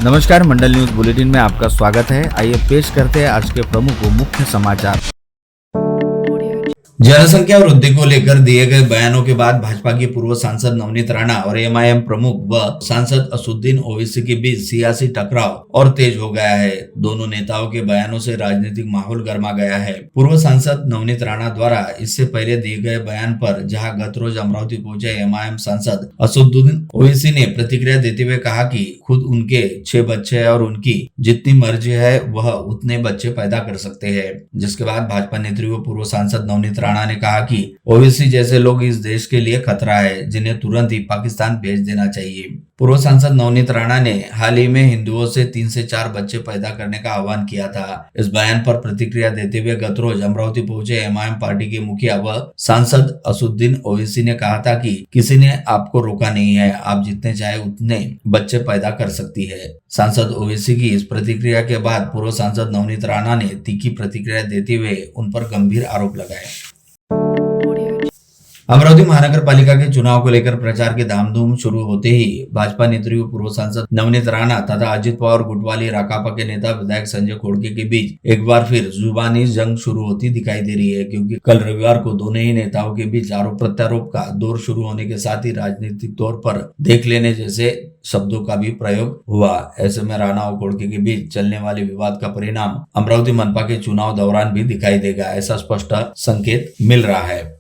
नमस्कार, मंडल news bulletin में आपका स्वागत है। आइए पेश करते हैं आज के प्रमुख व मुख्य समाचार। जनसंख्या वृद्धि को लेकर दिए गए बयानों के बाद भाजपा की पूर्व सांसद नवनीत राणा और एमआईएम प्रमुख व सांसद असदुद्दीन ओवैसी के बीच सियासी टकराव और तेज हो गया है। दोनों नेताओं के बयानों से राजनीतिक माहौल गर्मा गया है। पूर्व सांसद नवनीत राणा द्वारा इससे पहले दिए गए बयान पर जहां गत रोज अमरावती पहुंचे एमआईएम सांसद असदुद्दीन ओवैसी ने प्रतिक्रिया देते हुए कहा कि खुद उनके 6 बच्चे हैं और उनकी जितनी मर्जी है वह उतने बच्चे पैदा कर सकते हैं। जिसके बाद भाजपा नेत्री व पूर्व सांसद नवनीत राणा ने कहा कि ओवैसी जैसे लोग इस देश के लिए खतरा है, जिन्हें तुरंत ही पाकिस्तान भेज देना चाहिए। पूर्व सांसद नवनीत राणा ने हाल ही में हिंदुओं से 3 से 4 बच्चे पैदा करने का आह्वान किया था। इस बयान पर प्रतिक्रिया देते हुए गत रोज अमरावती पहुंचे एमआईएम पार्टी के मुखिया व सांसद असदुद्दीन ओवैसी ने कहा था कि किसी ने आपको रोका नहीं है, आप जितने चाहे उतने बच्चे पैदा कर सकती है। सांसद ओवैसी की इस प्रतिक्रिया के बाद पूर्व सांसद नवनीत राणा ने तीखी प्रतिक्रिया देते हुए उन पर गंभीर आरोप लगाए। अमरावती महानगर पालिका के चुनाव को लेकर प्रचार की धामधूम शुरू होते ही भाजपा नेत्री व पूर्व सांसद नवनीत राणा तथा अजित पवार गुट वाली राकापा के नेता विधायक संजय खोड़के के बीच एक बार फिर जुबानी जंग शुरू होती दिखाई दे रही है, क्योंकि कल रविवार को दोनों ही नेताओं के बीच आरोप प्रत्यारोप का दौर शुरू होने के साथ ही राजनीतिक तौर पर देख लेने जैसे शब्दों का भी प्रयोग हुआ। ऐसे में राणा और खोड़के के बीच चलने वाले विवाद का परिणाम अमरावती मनपा के चुनाव दौरान भी दिखाई देगा, ऐसा स्पष्ट संकेत मिल रहा है।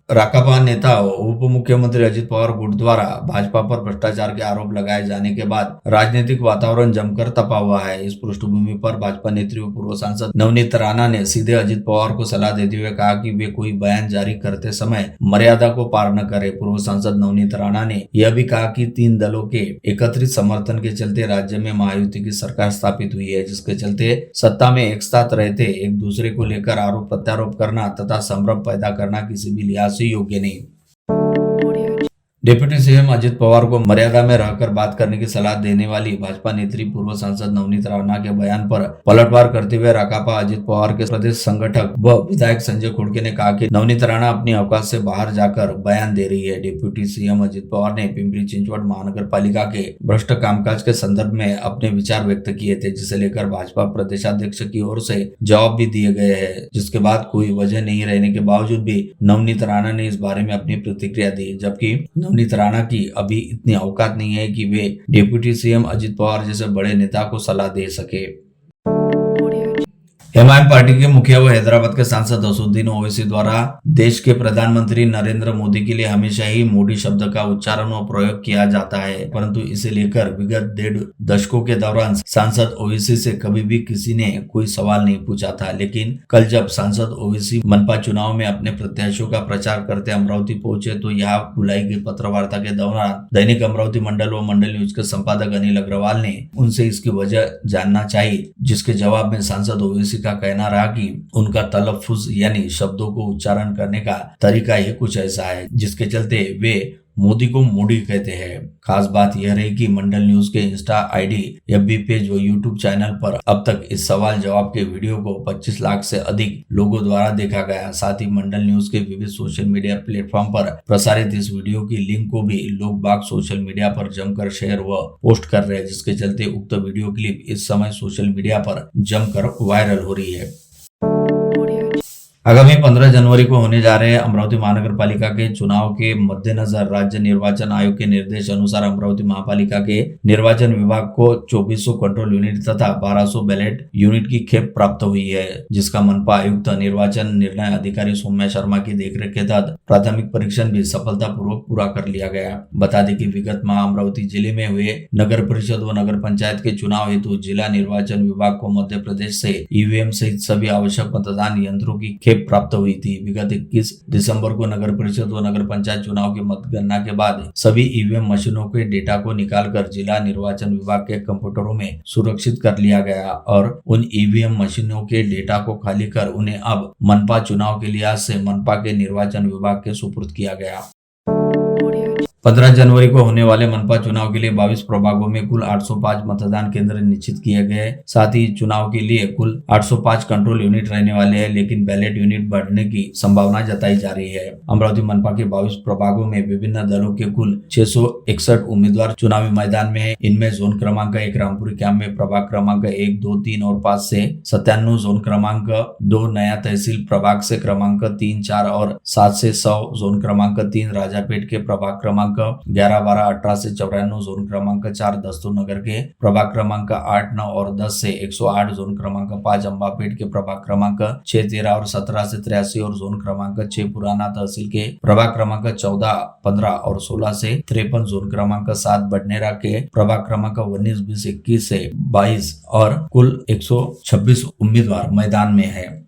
राकापा नेता उप मुख्यमंत्री अजित पवार गुट द्वारा भाजपा पर भ्रष्टाचार के आरोप लगाए जाने के बाद राजनीतिक वातावरण जमकर तपा हुआ है। इस पृष्ठभूमि पर भाजपा नेत्री व पूर्व सांसद नवनीत राणा ने सीधे अजित पवार को सलाह देते हुए कहा कि वे कोई बयान जारी करते समय मर्यादा को पार न करे। पूर्व सांसद नवनीत राणा ने यह भी कहा कि 3 दलों के एकत्रित समर्थन के चलते राज्य में महायुति की सरकार स्थापित हुई है, जिसके चलते सत्ता में एक साथ रहते एक दूसरे को लेकर आरोप प्रत्यारोप करना तथा संभ्रम पैदा करना किसी भी लिहाज से योग्य नहीं। डिप्टी सीएम अजित पवार को मर्यादा में रहकर बात करने की सलाह देने वाली भाजपा नेत्री पूर्व सांसद नवनीत राणा के बयान पर पलटवार करते हुए राकापा अजित पवार के प्रदेश संगठक व विधायक संजय खोड़के ने कहा कि नवनीत राणा अपनी अवकाश से बाहर जाकर बयान दे रही है। डिप्टी सीएम अजित पवार ने पिंपरी चिंचवड महानगर पालिका के भ्रष्ट कामकाज के संदर्भ में अपने विचार व्यक्त किए थे, जिसे लेकर भाजपा प्रदेशाध्यक्ष की ओर से जवाब भी दिए गए हैं, जिसके बाद कोई वजह नहीं रहने के बावजूद भी नवनीत राणा ने इस बारे में अपनी प्रतिक्रिया दी। जबकि नवनीत राणा की अभी इतनी औकात नहीं है कि वे डिप्टी सीएम अजित पवार जैसे बड़े नेता को सलाह दे सके। एमआईएम पार्टी के मुखिया व हैदराबाद के सांसद असदुद्दीन ओवैसी द्वारा देश के प्रधानमंत्री नरेंद्र मोदी के लिए हमेशा ही मोदी शब्द का उच्चारण व प्रयोग किया जाता है, परंतु इसे लेकर विगत 1.5 दशकों के दौरान सांसद ओवैसी से कभी भी किसी ने कोई सवाल नहीं पूछा था। लेकिन कल जब सांसद ओवैसी मनपा चुनाव में अपने प्रत्याशियों का प्रचार करते अमरावती पहुंचे तो यहाँ बुलाई गई पत्रवार्ता के दौरान दैनिक अमरावती मंडल व मंडल न्यूज के संपादक अनिल अग्रवाल ने उनसे इसकी वजह जानना चाहिए, जिसके जवाब में सांसद ओवैसी का कहना रहा कि उनका तलफ्फुज यानी शब्दों को उच्चारण करने का तरीका ही कुछ ऐसा है, जिसके चलते वे मोदी को मोदी कहते हैं। खास बात यह रही कि मंडल न्यूज के इंस्टा आईडी, एफबी पेज व यूट्यूब चैनल पर अब तक इस सवाल जवाब के वीडियो को 25 लाख से अधिक लोगों द्वारा देखा गया। साथ ही मंडल न्यूज के विविध सोशल मीडिया प्लेटफॉर्म पर प्रसारित इस वीडियो की लिंक को भी लोग बाग सोशल मीडिया पर जमकर शेयर व पोस्ट कर रहे हैं, जिसके चलते उक्त वीडियो क्लिप इस समय सोशल मीडिया पर जमकर वायरल हो रही है। आगामी 15 जनवरी को होने जा रहे अमरावती महानगर पालिका के चुनाव के मद्देनजर राज्य निर्वाचन आयोग के निर्देश अनुसार अमरावती महापालिका के निर्वाचन विभाग को 2400 कंट्रोल यूनिट तथा 1200 बैलेट यूनिट की खेप प्राप्त हुई है, जिसका मनपा आयुक्त निर्वाचन निर्णय अधिकारी सौम्या शर्मा की देखरेख के तहत प्राथमिक परीक्षण भी सफलतापूर्वक पूरा कर लिया गया। बता दें कि विगत माह अमरावती जिले में हुए नगर परिषद व नगर पंचायत के चुनाव हेतु जिला निर्वाचन विभाग को मध्य प्रदेश से ईवीएम सहित सभी आवश्यक मतदान यंत्रों की प्राप्त हुई थी। विगत 21 दिसंबर को नगर परिषद व नगर पंचायत चुनाव की मतगणना के बाद सभी ईवीएम मशीनों के डेटा को निकालकर जिला निर्वाचन विभाग के कंप्यूटरों में सुरक्षित कर लिया गया और उन ईवीएम मशीनों के डेटा को खाली कर उन्हें अब मनपा चुनाव के लिहाज से मनपा के निर्वाचन विभाग के सुपुर्द किया गया। 15 जनवरी को होने वाले मनपा चुनाव के लिए 22 प्रभागों में कुल 805 मतदान केंद्र निश्चित किए गए। साथ ही चुनाव के लिए कुल 805 कंट्रोल यूनिट रहने वाले हैं, लेकिन बैलेट यूनिट बढ़ने की संभावना जताई जा रही है। अमरावती मनपा के 22 प्रभागों में विभिन्न दलों के कुल 661 उम्मीदवार चुनावी मैदान में है। इनमें जोन क्रमांक 1 रामपुरी कैंप में प्रभाग क्रमांक 1, 2, 3 और 5 से 97, जोन क्रमांक 2 नया तहसील प्रभाग से क्रमांक 3, 4 और 7 से 100, जोन क्रमांक 3 राजापेट के प्रभाग क्रमांक 11, 12, 18 से 94, जोन क्रमांक 4 दस्तूर नगर के प्रभाग क्रमांक 8, 9 और 10 से 108, जोन क्रमांक 5 अम्बापेट के प्रभाग क्रमांक 6, 13 और 17 से 83 और जोन क्रमांक 6 पुराना तहसील के प्रभाग क्रमांक 14, 15 और 16 से 53, जोन क्रमांक 7 बडनेरा के प्रभाग क्रमांक 19, 20, 21 से 22 और कुल 126 उम्मीदवार मैदान में है।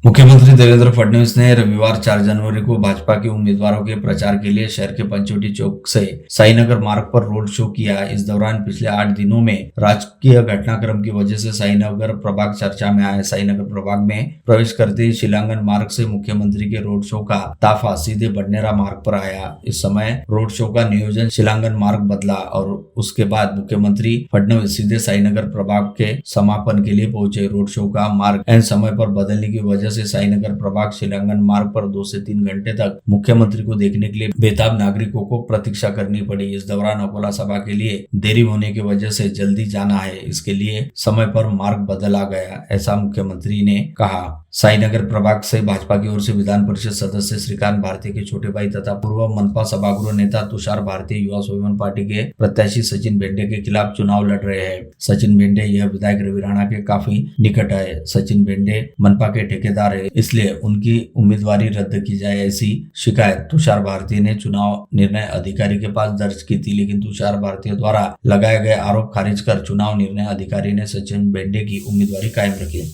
मुख्यमंत्री देवेंद्र फडणवीस ने रविवार 4 जनवरी को भाजपा के उम्मीदवारों के प्रचार के लिए शहर के पंचवटी चौक से साईनगर मार्ग पर रोड शो किया। इस दौरान पिछले 8 दिनों में राजकीय घटनाक्रम की वजह से साईनगर प्रभाग चर्चा में आए। साईनगर प्रभाग में प्रवेश करते ही शिलांगन मार्ग से मुख्यमंत्री के रोड शो का ताफा सीधे बडनेरा मार्ग पर आया। इस समय रोड शो का नियोजन शिलांगन मार्ग बदला और उसके बाद मुख्यमंत्री फडणवीस सीधे साईनगर प्रभाग के समापन के लिए पहुंचे। रोड शो का मार्ग एन समय पर बदलने की वजह से साईनगर प्रभाग शिलांगन मार्ग पर 2 से 3 घंटे तक मुख्यमंत्री को देखने के लिए बेताब नागरिकों को प्रतीक्षा करनी पड़ी। इस दौरान अकोला सभा के लिए देरी होने की वजह से जल्दी जाना है, इसके लिए समय पर मार्ग बदला गया, ऐसा मुख्यमंत्री ने कहा। साईनगर प्रभाग से भाजपा की ओर से विधान परिषद सदस्य श्रीकांत भारती के छोटे भाई तथा पूर्व मनपा सभागृह नेता तुषार भारती युवा स्वाभिमान पार्टी के प्रत्याशी सचिन बेंडे के खिलाफ चुनाव लड़ रहे हैं। सचिन बेंडे यह विधायक रवि राणा के काफी निकट है। सचिन बेंडे मनपा के ठेकेदार है, इसलिए उनकी उम्मीदवारी रद्द की जाए, ऐसी शिकायत तुषार भारती ने चुनाव निर्णय अधिकारी के पास दर्ज की थी, लेकिन तुषार भारती द्वारा लगाए गए आरोप खारिज कर चुनाव निर्णय अधिकारी ने सचिन बेंडे की उम्मीदवारी कायम रखी।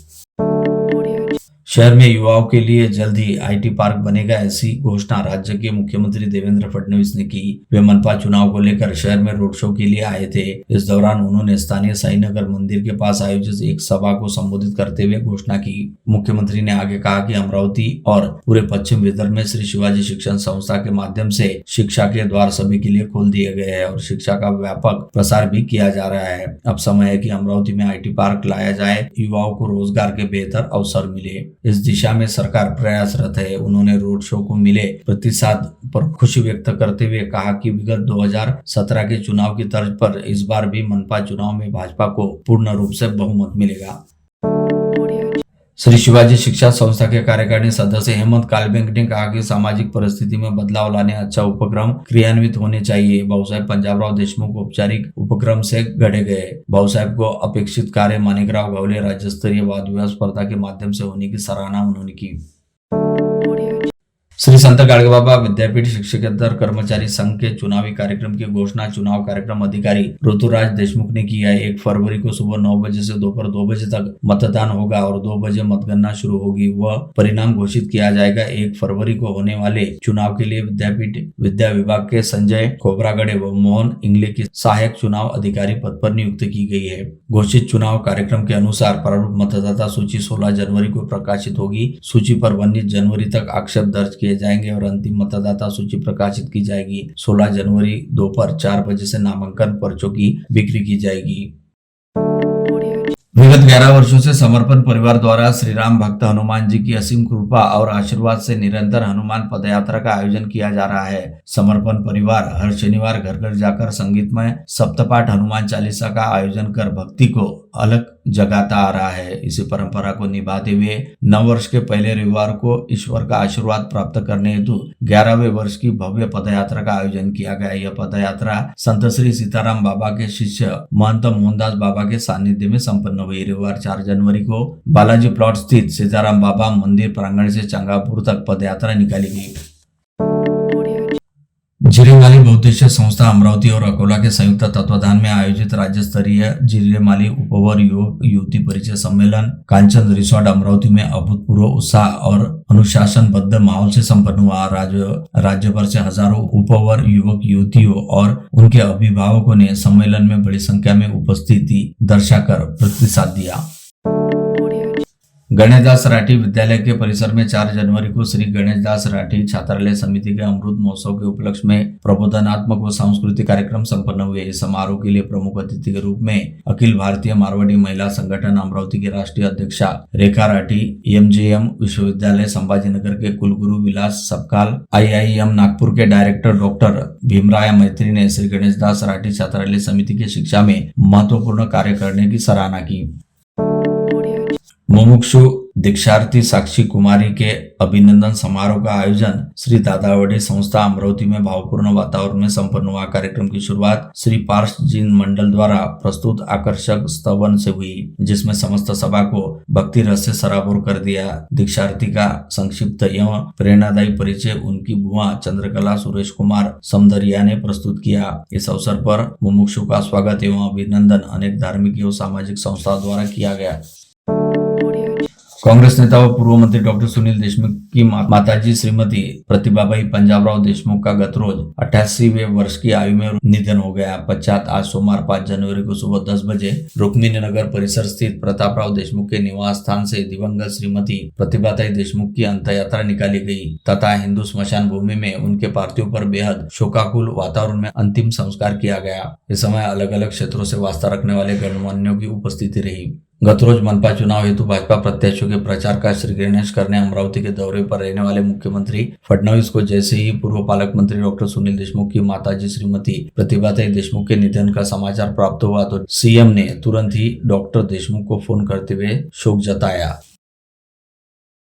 शहर में युवाओं के लिए जल्द ही आईटी पार्क बनेगा, ऐसी घोषणा राज्य के मुख्यमंत्री देवेंद्र फडणवीस ने की। वे मनपा चुनाव को लेकर शहर में रोड शो के लिए आए थे। इस दौरान उन्होंने स्थानीय साईनगर मंदिर के पास आयोजित एक सभा को संबोधित करते हुए घोषणा की। मुख्यमंत्री ने आगे कहा कि अमरावती और पूरे पश्चिम विदर्भ में श्री शिवाजी शिक्षण संस्था के माध्यम से शिक्षा के द्वार सभी के लिए खोल दिए गए हैं और शिक्षा का व्यापक प्रसार भी किया जा रहा है। अब समय है कि अमरावती में आईटी पार्क लाया जाए, युवाओं को रोजगार के बेहतर अवसर मिले। इस दिशा में सरकार प्रयासरत है। उन्होंने रोड शो को मिले प्रतिसाद पर खुशी व्यक्त करते हुए कहा कि विगत 2017 के चुनाव की तर्ज पर इस बार भी मनपा चुनाव में भाजपा को पूर्ण रूप से बहुमत मिलेगा। श्री शिवाजी शिक्षा संस्था के कार्यकारिणी सदस्य हेमंत कालबेंक ने कहा कि सामाजिक परिस्थिति में बदलाव लाने अच्छा उपक्रम क्रियान्वित होने चाहिए। भाऊसाहेब पंजाबराव देशमुख औपचारिक उपक्रम से गढ़े गए। भाऊसाहेब को अपेक्षित कार्य माणिकराव घावले राज्य स्तरीय वाद विवाद स्पर्धा के माध्यम से होने की सराहना उन्होंने की। श्री संत गाडगेबाबा विद्यापीठ शिक्षकेतर कर्मचारी संघ के चुनावी कार्यक्रम की घोषणा चुनाव कार्यक्रम अधिकारी ऋतुराज देशमुख ने की है। 1 फरवरी को सुबह 9 बजे से दोपहर 2 बजे तक मतदान होगा और 2 बजे मतगणना शुरू होगी। वह परिणाम घोषित किया जाएगा। 1 फरवरी को होने वाले चुनाव के लिए विद्यापीठ विद्या विभाग के संजय खोबरागड़े व मोहन इंगले की सहायक चुनाव अधिकारी पद पर नियुक्त की गई है। घोषित चुनाव कार्यक्रम के अनुसार प्रारूप मतदाता सूची 16 जनवरी को प्रकाशित होगी। सूची पर 19 जनवरी तक आक्षेप दर्ज किए जाएंगे और अंतिम मतदाता सूची प्रकाशित की जाएगी। 16 जनवरी दोपहर 4 बजे से नामांकन पर्चों की बिक्री की जाएगी। विगत 11 वर्षों से समर्पण परिवार द्वारा श्री राम भक्त हनुमान जी की असीम कृपा और आशीर्वाद से निरंतर हनुमान पदयात्रा का आयोजन किया जा रहा है। समर्पण परिवार हर शनिवार घर घर जाकर संगीतमय सप्तपाठ हनुमान चालीसा का आयोजन कर भक्ति को अलग जगाता आ रहा है। इसी परंपरा को निभाते हुए नव वर्ष के पहले रविवार को ईश्वर का आशीर्वाद प्राप्त करने हेतु 11वें वर्ष की भव्य पदयात्रा का आयोजन किया गया। यह पदयात्रा संत श्री सीताराम बाबा के शिष्य महंत मोहनदास बाबा के सानिध्य में संपन्न हुई। रविवार 4 जनवरी को बालाजी प्लॉट स्थित सीताराम बाबा मंदिर प्रांगण से चंगापुर तक पदयात्रा निकाली गई। जिरेमाली बहुउद्देशीय संस्था अमरावती और अकोला के संयुक्त तत्वाधान में आयोजित राज्य स्तरीय जिरेमाली उपवर युवक युवती परिचय सम्मेलन कांचन रिसोर्ट अमरावती में अभूतपूर्व उत्साह और अनुशासनबद्ध माहौल से संपन्न हुआ। राज्य भर से हजारों उपवर युवक युवतियों और उनके अभिभावकों ने सम्मेलन में बड़ी संख्या में उपस्थिति दर्शाकर प्रतिसाद दिया। गणेशदास राठी विद्यालय के परिसर में 4 जनवरी को श्री गणेशदास राठी छात्रालय समिति के अमृत महोत्सव के उपलक्ष्य में प्रबोधनात्मक व सांस्कृतिक कार्यक्रम संपन्न हुए। इस समारोह के लिए प्रमुख अतिथि के रूप में अखिल भारतीय मारवाड़ी महिला संगठन अमरावती की राष्ट्रीय अध्यक्षा रेखा राठी, एमजीएम विश्वविद्यालय संभाजीनगर के कुलगुरु विलास सबकाल, IIM नागपुर के डायरेक्टर डॉक्टर भीमराय मैत्री ने श्री गणेशदास राठी छात्रालय समिति की शिक्षा में महत्वपूर्ण कार्य करने की सराहना की। मुमुक्षु दीक्षार्थी साक्षी कुमारी के अभिनंदन समारोह का आयोजन श्री दादावड़ी संस्था अमरावती में भावपूर्ण वातावरण में संपन्न हुआ। कार्यक्रम की शुरुआत श्री पार्श जीन मंडल द्वारा प्रस्तुत आकर्षक स्तवन से हुई, जिसमें समस्त सभा को भक्ति रस से सराबोर कर दिया। दीक्षार्थी का संक्षिप्त एवं प्रेरणादायी परिचय उनकी बुआ चंद्रकला सुरेश कुमार समदरिया ने प्रस्तुत किया। इस अवसर पर मुमुक्षु का स्वागत एवं अभिनंदन अनेक धार्मिक एवं सामाजिक संस्थाओं द्वारा किया गया। कांग्रेस नेता व पूर्व मंत्री डॉक्टर सुनील देशमुख की माताजी श्रीमती प्रतिभाबाई पंजाबराव देशमुख का गत रोज 88वें वर्ष की आयु में निधन हो गया। पश्चात आज सोमवार 5 जनवरी को सुबह 10 बजे रुक्मिणी नगर परिसर स्थित प्रतापराव देशमुख के निवास स्थान से दिवंगत श्रीमती प्रतिभाताई देशमुख की अंत यात्रा निकाली गई तथा हिंदू स्मशान भूमि में उनके पार्थिव पर बेहद शोकाकुल वातावरण में अंतिम संस्कार किया गया। इस समय अलग अलग क्षेत्रों से वास्ता रखने वाले गणमान्यों की उपस्थिति रही। गत रोज मनपा चुनाव हेतु भाजपा प्रत्याशियों के प्रचार का श्री गणेश करने अमरावती के दौरे पर रहने वाले मुख्यमंत्री फडणवीस को जैसे ही पूर्व पालक मंत्री डॉक्टर सुनील देशमुख की माताजी श्रीमती प्रतिभाताई देशमुख के निधन का समाचार प्राप्त हुआ तो सीएम ने तुरंत ही डॉक्टर देशमुख को फोन करते हुए शोक जताया।